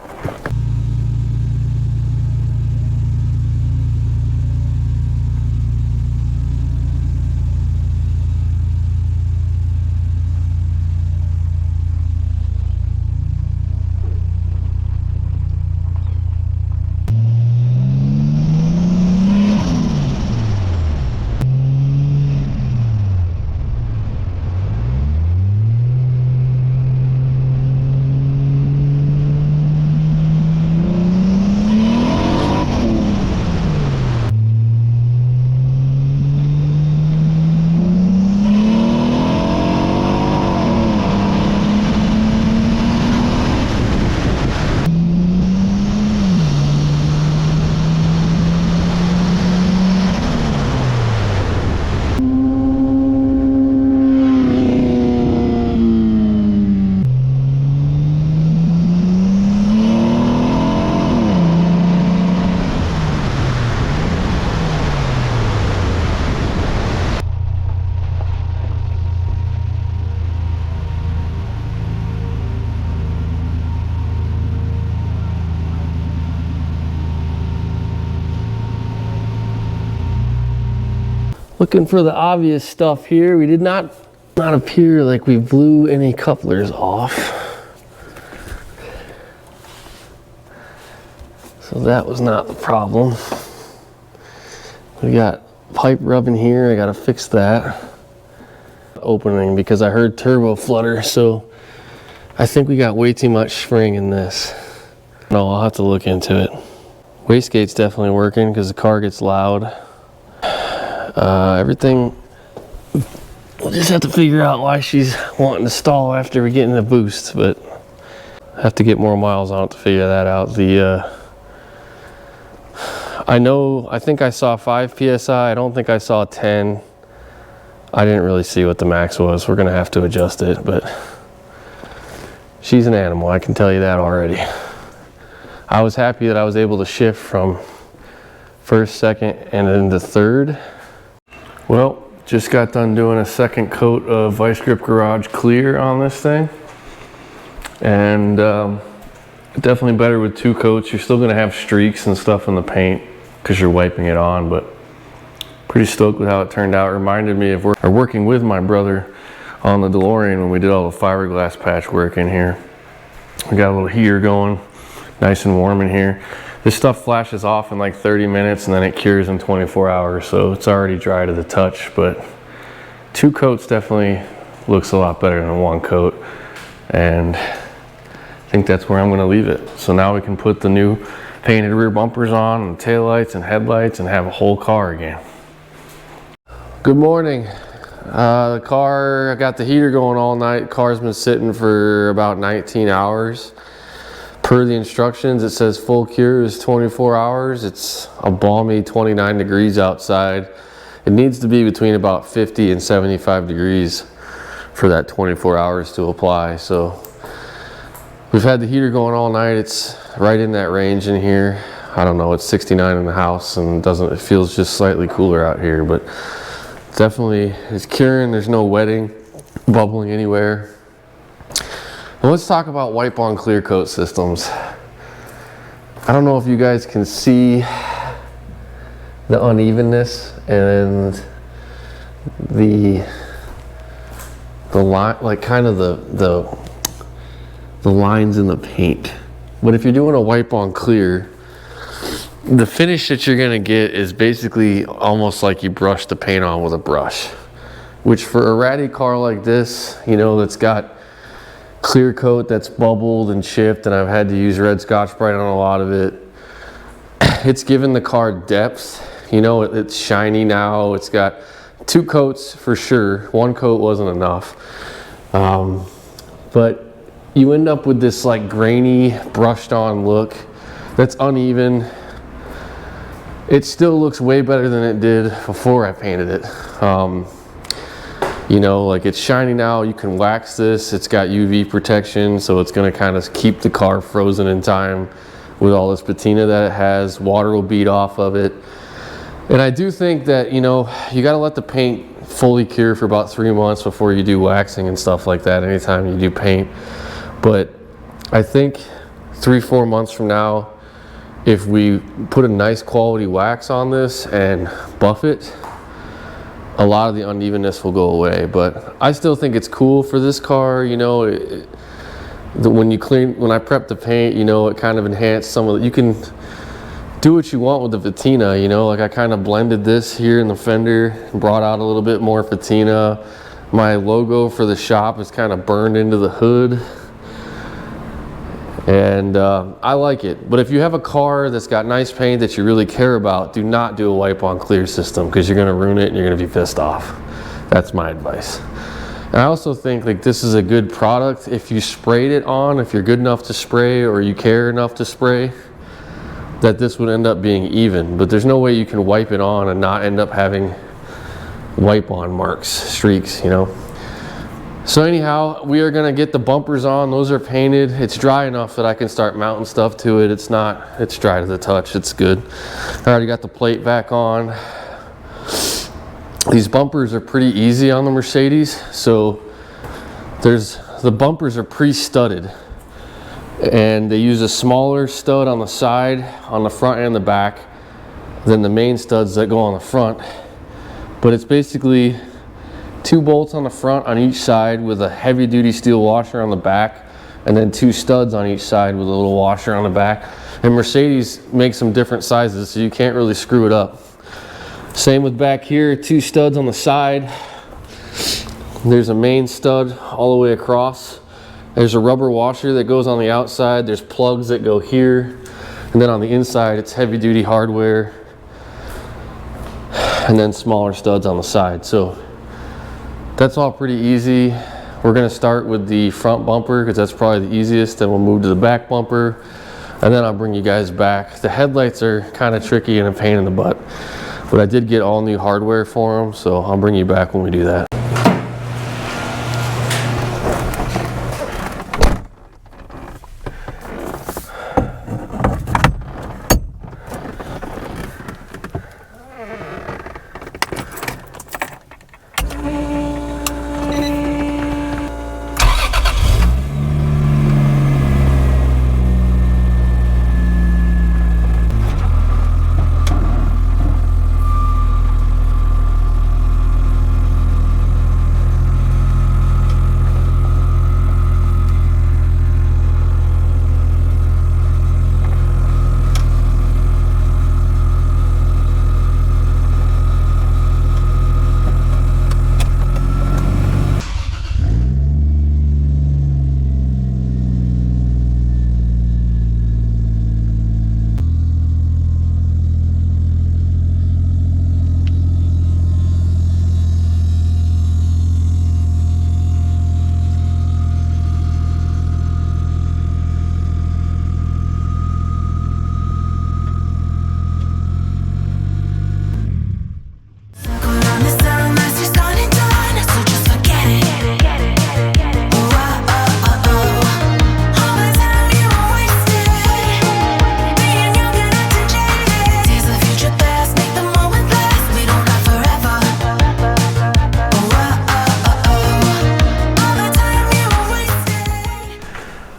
Looking for the obvious stuff here. We did not appear like we blew any couplers off. So that was not the problem. We got pipe rubbing here, I gotta fix that. Opening because I heard turbo flutter, so I think we got way too much spring in this. No, I'll have to look into it. Wastegate's definitely working because the car gets loud. Everything, we'll just have to figure out why she's wanting to stall after we get in the boost, but I have to get more miles on it to figure that out. I think I saw 5 PSI, I don't think I saw 10. I didn't really see what the max was. We're gonna have to adjust it, but she's an animal, I can tell you that already. I was happy that I was able to shift from first, second, and then to third. Well, just got done doing a second coat of Vice Grip Garage Clear on this thing. And definitely better with 2 coats. You're still gonna have streaks and stuff in the paint because you're wiping it on, but pretty stoked with how it turned out. It reminded me of working with my brother on the DeLorean when we did all the fiberglass patchwork in here. We got a little heater going, nice and warm in here. This stuff flashes off in like 30 minutes and then it cures in 24 hours, so it's already dry to the touch, but 2 coats definitely looks a lot better than 1 coat, and I think that's where I'm gonna leave it. So now we can put the new painted rear bumpers on and taillights and headlights and have a whole car again. Good morning. The car, I got the heater going all night. The car's been sitting for about 19 hours. Per the instructions, it says full cure is 24 hours. It's a balmy 29 degrees outside. It needs to be between about 50 and 75 degrees for that 24 hours to apply. So we've had the heater going all night. It's right in that range in here. I don't know, it's 69 in the house and it feels just slightly cooler out here, but definitely it's curing. There's no wetting, bubbling anywhere. Well, let's talk about wipe-on clear coat systems. I don't know if you guys can see the unevenness and the line, like kind of the lines in the paint. But if you're doing a wipe-on clear, the finish that you're gonna get is basically almost like you brush the paint on with a brush, which for a ratty car like this, you know, that's got clear coat that's bubbled and chipped, and I've had to use red Scotch-Brite on a lot of it. It's given the car depth. You know, it's shiny now. It's got 2 coats for sure. 1 coat wasn't enough. But you end up with this like grainy, brushed on look that's uneven. It still looks way better than it did before I painted it. You know, like it's shiny now, you can wax this, it's got UV protection, so it's gonna kind of keep the car frozen in time with all this patina that it has. Water will bead off of it. And I do think that, you know, you gotta let the paint fully cure for about 3 months before you do waxing and stuff like that, anytime you do paint. But I think 3-4 months from now, if we put a nice quality wax on this and buff it, a lot of the unevenness will go away. But I still think it's cool for this car. You know, when I prep the paint, you know, it kind of enhanced some of the, you can do what you want with the patina, you know, like I kind of blended this here in the fender, brought out a little bit more patina. My logo for the shop is kind of burned into the hood. And I like it. But if you have a car that's got nice paint that you really care about, do not do a wipe-on clear system, because you're gonna ruin it and you're gonna be pissed off. That's my advice. And I also think like this is a good product. If you sprayed it on, if you're good enough to spray or you care enough to spray, that this would end up being even. But there's no way you can wipe it on and not end up having wipe-on marks, streaks, you know. So anyhow, we are gonna get the bumpers on. Those are painted. It's dry enough that I can start mounting stuff to it. It's dry to the touch, it's good. I already got the plate back on. These bumpers are pretty easy on the Mercedes. So the bumpers are pre-studded. And they use a smaller stud on the side, on the front and the back, than the main studs that go on the front. but it's basically 2 bolts on the front on each side with a heavy duty steel washer on the back, and then 2 studs on each side with a little washer on the back. And Mercedes makes them different sizes, so you can't really screw it up. Same with back here, 2 studs on the side. There's a main stud all the way across. There's a rubber washer that goes on the outside. There's plugs that go here. And then on the inside, it's heavy duty hardware. And then smaller studs on the side. So that's all pretty easy. We're gonna start with the front bumper because that's probably the easiest. Then we'll move to the back bumper. And then I'll bring you guys back. The headlights are kind of tricky and a pain in the butt. But I did get all new hardware for them, so I'll bring you back when we do that.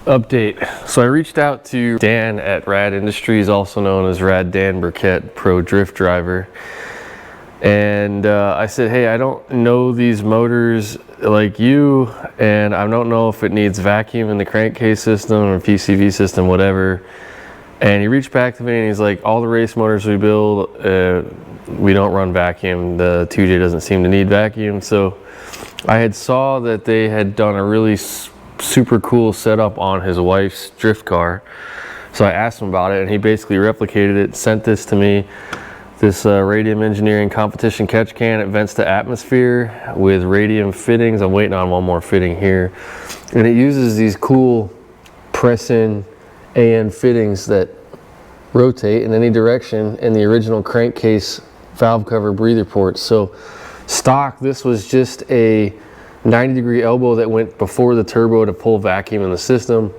Update. So I reached out to Dan at Rad Industries, also known as Rad Dan Burkett, pro drift driver. And I said, hey, I don't know these motors like you, and I don't know if it needs vacuum in the crankcase system or PCV system, whatever. And he reached back to me and he's like, all the race motors we build, we don't run vacuum. The 2J doesn't seem to need vacuum. So I had saw that they had done a really super cool setup on his wife's drift car. So I asked him about it and he basically replicated it, sent this to me. This Radium Engineering competition catch can. It vents to atmosphere with radium fittings. I'm waiting on one more fitting here. And it uses these cool press-in AN fittings that rotate in any direction in the original crankcase valve cover breather ports. So stock, this was just a 90-degree elbow that went before the turbo to pull vacuum in the system.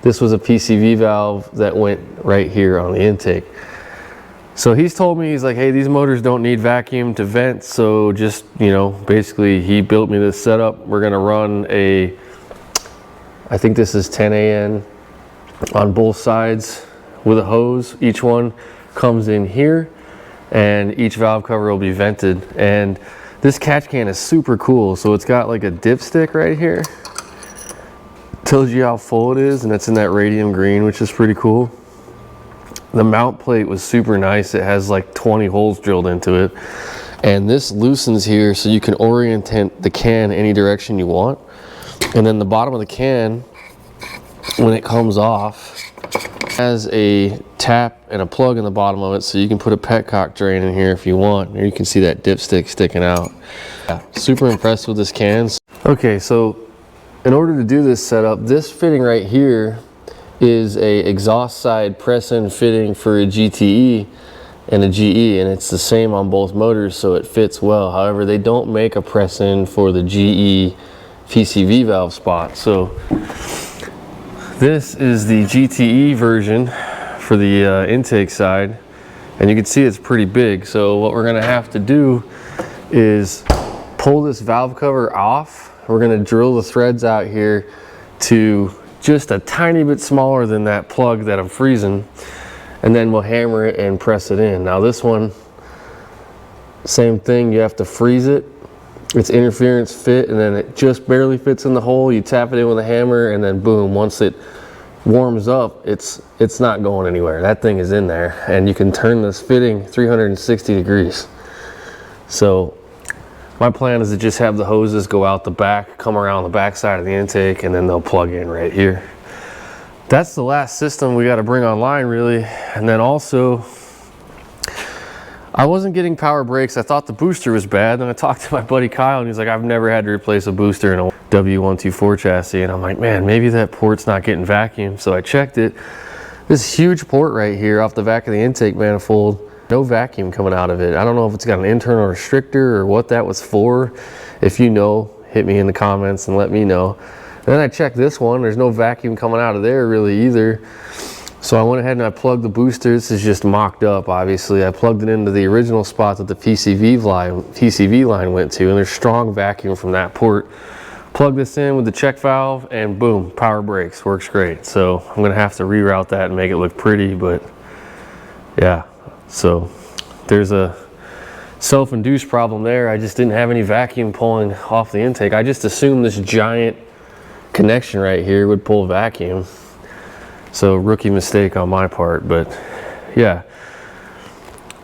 This was a PCV valve that went right here on the intake. So he's told me, he's like, hey, these motors don't need vacuum to vent, so just, you know, basically he built me this setup. We're gonna run a, I think this is 10 AN on both sides with a hose. Each one comes in here and each valve cover will be vented. And this catch can is super cool. So it's got like a dipstick right here. Tells you how full it is, and it's in that radium green, which is pretty cool. The mount plate was super nice. It has like 20 holes drilled into it. And this loosens here so you can orient the can any direction you want. And then the bottom of the can, when it comes off, has a tap and a plug in the bottom of it, so you can put a petcock drain in here if you want. Or you can see that dipstick sticking out. Yeah, super impressed with this can. Okay, so in order to do this setup, this fitting right here is a exhaust side press-in fitting for a GTE and a GE, and it's the same on both motors, so it fits well. However, they don't make a press-in for the GE PCV valve spot. So this is the GTE version for the intake side, and you can see it's pretty big. So what we're gonna have to do is pull this valve cover off. We're gonna drill the threads out here to just a tiny bit smaller than that plug that I'm freezing, and then we'll hammer it and press it in. Now this one same thing, you have to freeze it. It's interference fit, and then it just barely fits in the hole. You tap it in with a hammer, and then boom, once it warms up, it's not going anywhere. That thing is in there, and you can turn this fitting 360 degrees. So my plan is to just have the hoses go out the back, come around the back side of the intake, and then they'll plug in right here. That's the last system we got to bring online, really. And then also, I wasn't getting power brakes. I thought the booster was bad. Then I talked to my buddy Kyle, and he's like, I've never had to replace a booster in a W124 chassis. And I'm like, man, maybe that port's not getting vacuumed. So I checked it. This huge port right here off the back of the intake manifold, no vacuum coming out of it. I don't know if it's got an internal restrictor or what that was for. If you know, hit me in the comments and let me know. And then I checked this one. There's no vacuum coming out of there really either. So I went ahead and I plugged the booster. This is just mocked up, obviously. I plugged it into the original spot that the PCV line went to, and there's strong vacuum from that port. Plug this in with the check valve, and boom, power brakes, works great. So I'm gonna have to reroute that and make it look pretty, but yeah. So there's a self-induced problem there. I just didn't have any vacuum pulling off the intake. I just assumed this giant connection right here would pull vacuum. So rookie mistake on my part, but yeah.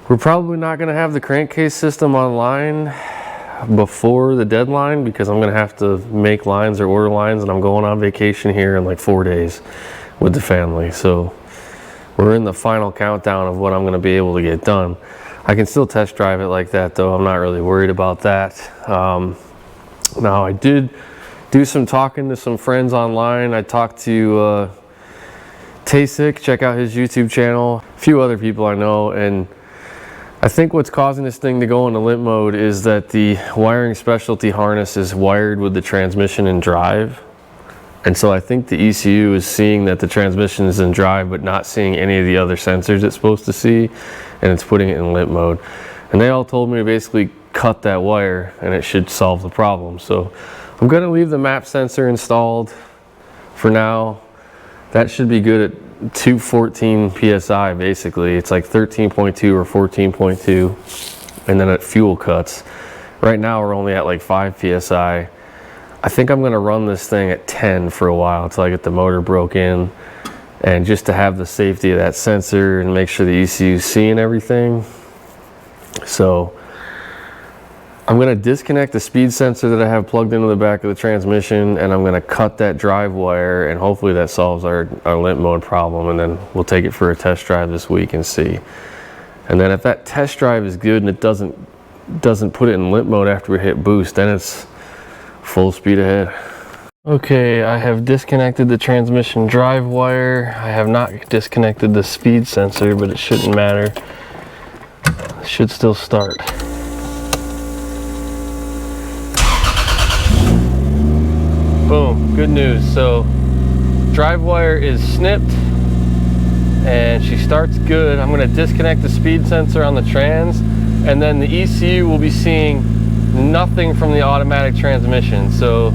We're probably not gonna have the crankcase system online before the deadline because I'm gonna have to make lines or order lines, and I'm going on vacation here in like 4 days with the family. So we're in the final countdown of what I'm gonna be able to get done. I can still test drive it like that though. I'm not really worried about that. Now I did do some talking to some friends online. I talked to Tasik, check out his YouTube channel, a few other people I know, and I think what's causing this thing to go into limp mode is that the wiring specialty harness is wired with the transmission and drive. And so I think the ECU is seeing that the transmission is in drive but not seeing any of the other sensors it's supposed to see, and it's putting it in limp mode. And they all told me to basically cut that wire and it should solve the problem. So I'm gonna leave the map sensor installed for now. That should be good at 214 PSI basically. It's like 13.2 or 14.2, and then at fuel cuts. Right now we're only at like 5 PSI. I think I'm gonna run this thing at 10 for a while until I get the motor broke in, and just to have the safety of that sensor and make sure the ECU is seeing everything. So I'm gonna disconnect the speed sensor that I have plugged into the back of the transmission, and I'm gonna cut that drive wire, and hopefully that solves our limp mode problem, and then we'll take it for a test drive this week and see. And then if that test drive is good and it doesn't put it in limp mode after we hit boost, then it's full speed ahead. Okay, I have disconnected the transmission drive wire. I have not disconnected the speed sensor, but it shouldn't matter. It should still start. Boom, good news. So drive wire is snipped and she starts good. I'm gonna disconnect the speed sensor on the trans, and then the ECU will be seeing nothing from the automatic transmission. So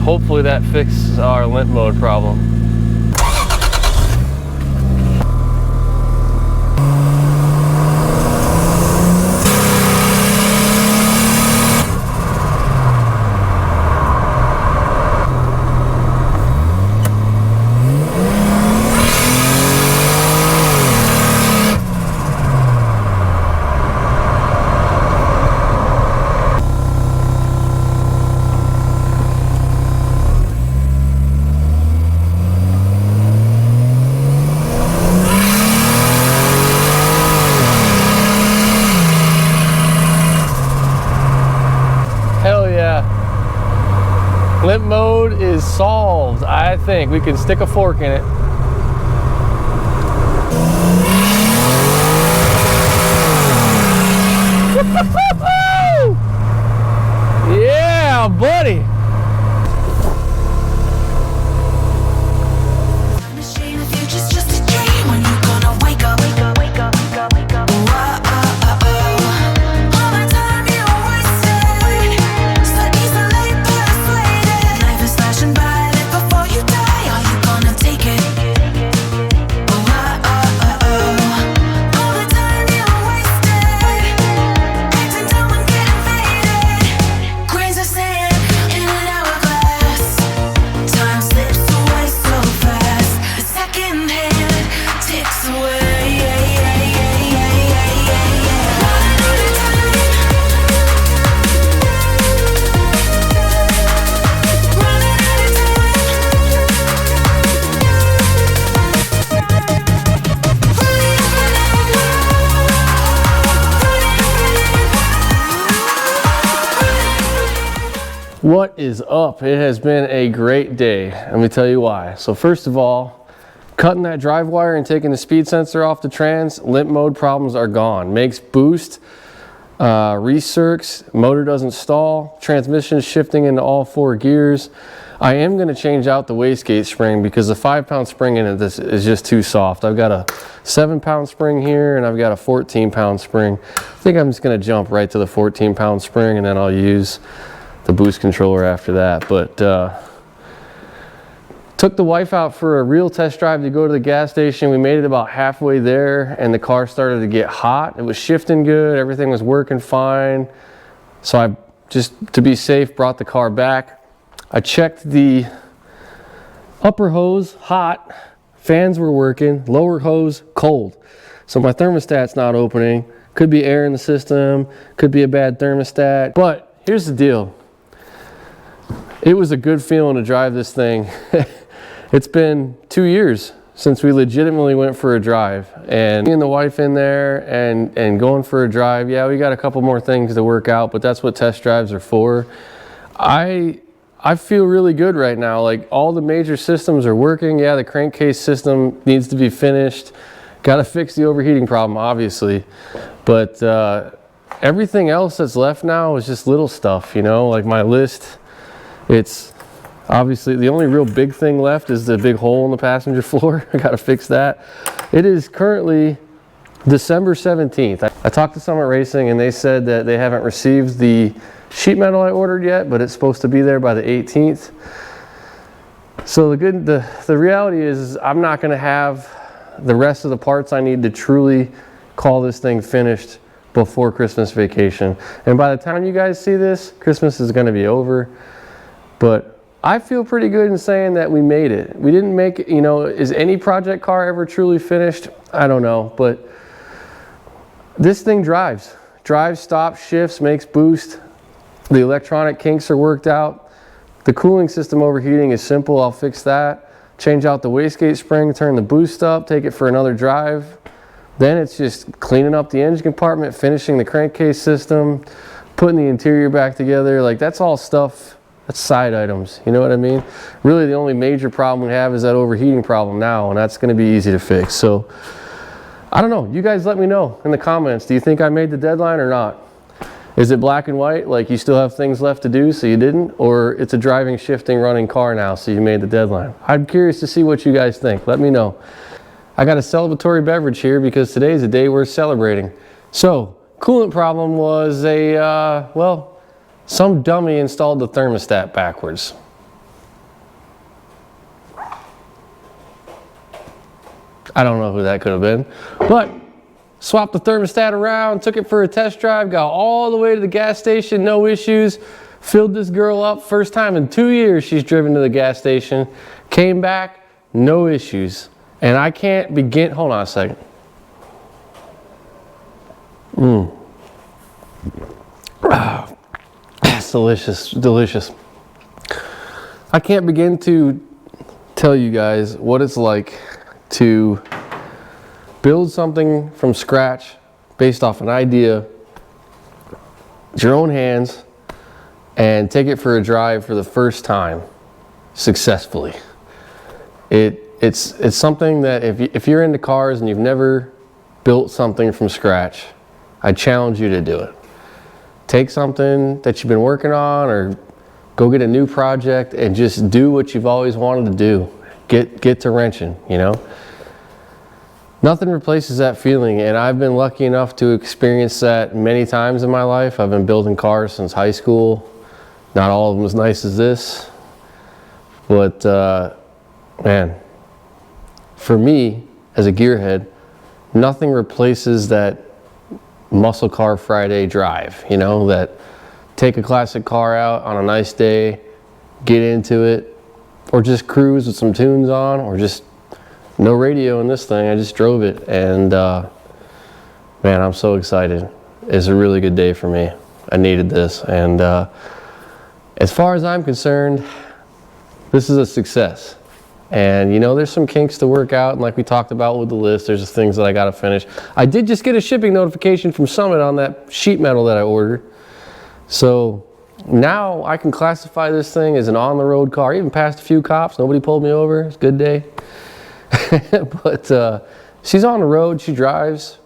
hopefully that fixes our limp mode problem. Limp mode is solved. I think we can stick a fork in it. Yeah, buddy. What is up? It has been a great day. Let me tell you why. So first of all, cutting that drive wire and taking the speed sensor off the trans, limp mode problems are gone. Makes boost, recircs, motor doesn't stall, transmission shifting into all 4 gears. I am going to change out the wastegate spring because the 5-pound spring in this is just too soft. I've got a 7-pound spring here and I've got a 14-pound spring. I think I'm just going to jump right to the 14-pound spring and then I'll use the boost controller after that. But took the wife out for a real test drive to go to the gas station. We made it about halfway there and the car started to get hot. It was shifting good, everything was working fine. So I just, to be safe, brought the car back. I checked the upper hose, hot, fans were working, lower hose, cold. So my thermostat's not opening. Could be air in the system, could be a bad thermostat. But here's the deal. It was a good feeling to drive this thing. It's been 2 years since we legitimately went for a drive. And me and the wife in there and going for a drive, yeah, we got a couple more things to work out, but that's what test drives are for. I feel really good right now. Like all the major systems are working. Yeah, the crankcase system needs to be finished. Got to fix the overheating problem, obviously. But everything else that's left now is just little stuff, you know, like my list. It's obviously the only real big thing left is the big hole in the passenger floor. I got to fix that. It is currently December 17th. I talked to Summit Racing and they said that they haven't received the sheet metal I ordered yet, but it's supposed to be there by the 18th. So the reality is I'm not going to have the rest of the parts I need to truly call this thing finished before Christmas vacation. And by the time you guys see this, Christmas is going to be over. But I feel pretty good in saying that we made it. We didn't make it, you know, is any project car ever truly finished? I don't know, but this thing drives. Drives, stops, shifts, makes boost. The electronic kinks are worked out. The cooling system overheating is simple. I'll fix that. Change out the wastegate spring, turn the boost up, take it for another drive. Then it's just cleaning up the engine compartment, finishing the crankcase system, putting the interior back together. Like that's all stuff, that's side items. You know what I mean? Really the only major problem we have is that overheating problem now, and that's going to be easy to fix. So I don't know. You guys let me know in the comments. Do you think I made the deadline or not? Is it black and white, like you still have things left to do so you didn't? Or it's a driving, shifting, running car now so you made the deadline? I'm curious to see what you guys think. Let me know. I got a celebratory beverage here because today's a day we're celebrating. So, coolant problem was well, some dummy installed the thermostat backwards. I don't know who that could have been, but swapped the thermostat around, took it for a test drive, got all the way to the gas station, no issues. Filled this girl up, first time in 2 years she's driven to the gas station. Came back, no issues. And I can't begin, hold on a second. That's delicious, delicious. I can't begin to tell you guys what it's like to build something from scratch based off an idea, your own hands, and take it for a drive for the first time successfully. It's something that if you're into cars and you've never built something from scratch, I challenge you to do it. Take something that you've been working on or go get a new project and just do what you've always wanted to do. Get to wrenching, you know? Nothing replaces that feeling, and I've been lucky enough to experience that many times in my life. I've been building cars since high school. Not all of them as nice as this, but man, for me as a gearhead, nothing replaces that muscle car Friday drive, you know, that take a classic car out on a nice day, get into it, or just cruise with some tunes on, or just no radio in this thing. I just drove it, and man, I'm so excited. It's a really good day for me. I needed this, and as far as I'm concerned, this is a success. And you know, there's some kinks to work out, and like we talked about with the list, there's just things that I got to finish. I did just get a shipping notification from Summit on that sheet metal that I ordered, so now I can classify this thing as an on-the-road car. I even passed a few cops. Nobody pulled me over. It's a good day. But she's on the road. She drives.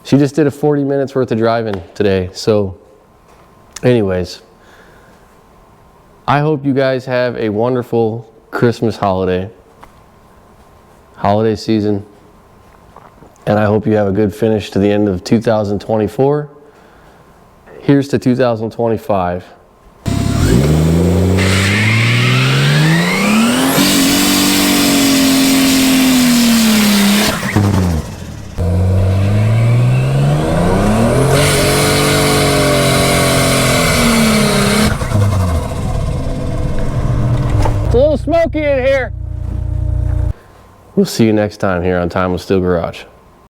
She just did a 40 minutes worth of driving today. So anyways, I hope you guys have a wonderful Christmas holiday season. And I hope you have a good finish to the end of 2024. Here's to 2025. It's a little smoky in here. We'll see you next time here on Timeless Steel Garage.